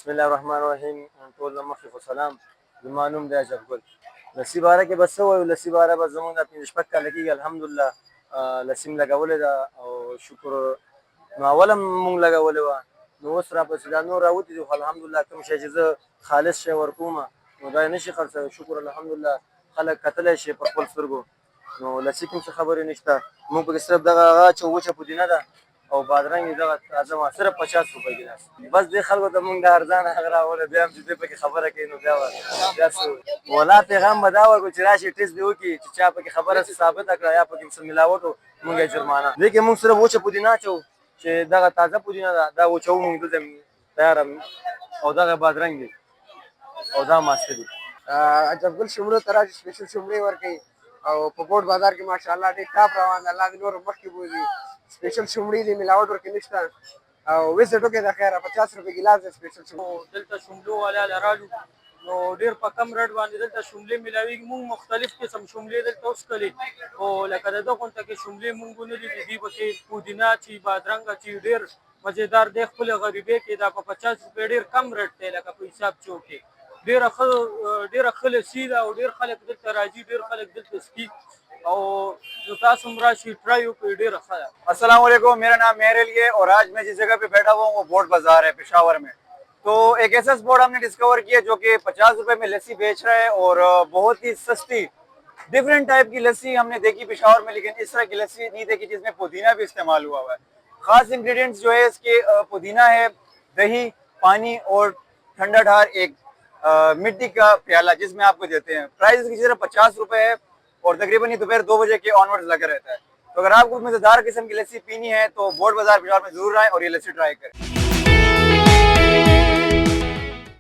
बिस्मिल्लाहिर्रहमानिर्रहीम टोल मखी सलाम मालूम दे जबगुल लस्सी बारा के बस वो लस्सी बारा बस जमुन अपनी शपक का लगी अल्हम्दुलिल्लाह लस्सी में लगा बोले दा और शुक्र नो अवलम मुंग लगा बोले वा नो उसरा बस दा नो राउती जो अल्हम्दुलिल्लाह तुम शेज खालिस शे वरकुमा नो दा नशी खर्च शुक्र अल्हम्दुलिल्लाह खलक कतले शे पर फल सरगो नो लस्सी की खबर निश्ता मुंग पर सिर्फ दगा चौवचा पुदीना दा और बादरंग दगा ताजा मा सिर्फ 50 रुपए गिलास बस दे खलको त मुंग अर्जान अगर बोले बे हम जिदे पे खबर है कि नो बस वला पैगाम बदावर को चिराशी टेस्ट दियो की चा पे खबर है साबित अकरा या पे मिलावट मुंग जुर्माना देखिए मुंग सिर्फ वो पुदीना चो che daga taza pudina da wo chau mung dum tayar او daga badrangi او da masri जबगुल शुमलो तरह स्पेशल शुमले वर के और पकोट बाजार के माशाल्लाह टे टॉप रवान अल्लाह की नूर मक्की बोली स्पेशल शुमड़ी दी मिलावट और किनिस्ता और वैसे तो के दा खैर 50 रुपए गिलास है स्पेशल शुमलो دلته شملو والا لرالو نو ډیر په کم ریټ باندې دلته شملې ملاوي مونږ مختلف قسم شملې دلته اوس کړي او لکه دغه کوم ته کې شملې مونږونه دي دی په پودینا چی بادرنګ چی ډیر مزیدار دی خپل غریبې کې دا په 50 روپے ډیر کم ریټ دی لکه په حساب چوکي ډیر خل سیدا او ډیر خلک دلته راځي ډیر خلک دلته سکی او جو تاسو مراشي ټرایو په ډیر خلا अस्सलाम वालेकुम, मेरा नाम मेहर है और आज मैं जिस जगह पे बैठा हुआ हूँ वो बोट बाजार है पेशावर में। तो एक ऐसा स्पॉट हमने डिस्कवर किया जो कि 50 रुपए में लस्सी बेच रहा है और बहुत ही सस्ती डिफरेंट टाइप की लस्सी हमने देखी पेशावर में, लेकिन इस तरह की लस्सी नहीं देखी जिसमें पुदीना भी इस्तेमाल हुआ हुआ है। खास इंग्रेडिएंट्स जो है इसके पुदीना है, दही, पानी और ठंडा ढार एक मिट्टी का प्याला जिसमें आपको देते हैं। प्राइस की सिर्फ 50 रुपए है और तकरीबन दोपहर 2 बजे के ऑनवर्ड्स लगा रहता है। तो अगर आपको मजेदार किस्म की लस्सी पीनी है तो बोट बाजार पेशावर में जरूर आए और ये लस्सी ट्राई करें।